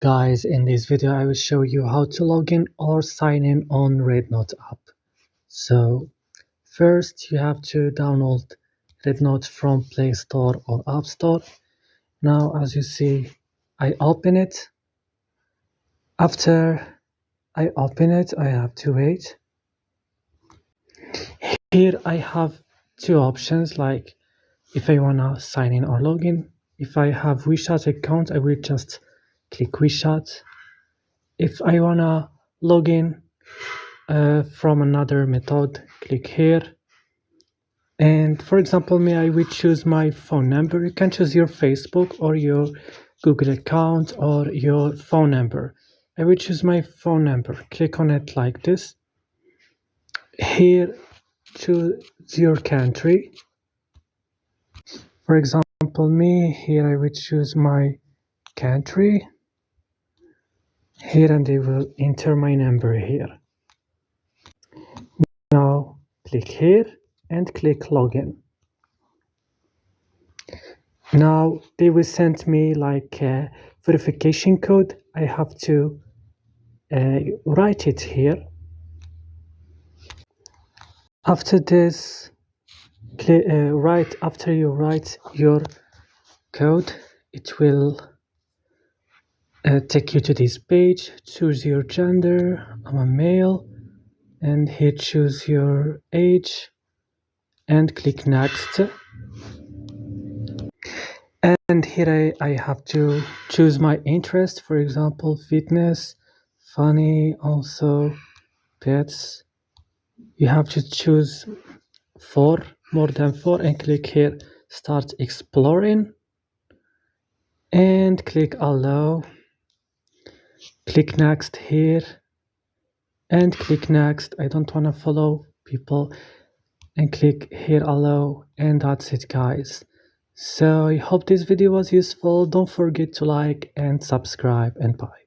Guys, in this video I will show you how to log in or sign in on REDnote app. So first you have to download REDnote from Play Store or App Store. Now as you see, I open it. After I open it, I have to wait. Here I have two options, like if I wanna sign in or log in. If I have WeChat account, I will just click WeChat. If I wanna log in from another method, click here. And for example, I will choose my phone number. You can choose your Facebook or your Google account or your phone number. I will choose my phone number. Click on it like this. Here, choose your country. For example, here I will choose my country. Here, and I will enter my number here. Now click here and click login. Now they will send me like a verification code. I have to write it here. After this, after you write your code, it will take you to this page. Choose your gender. I'm a male. And here choose your age and click next. And here I have to choose my interest, for example, fitness, funny, also pets. You have to choose more than four, and click here, start exploring, and click allow. Click next here and click next. I don't want to follow people, and click here allow, and that's it, guys. So I hope this video was useful. Don't forget to like and subscribe, and bye.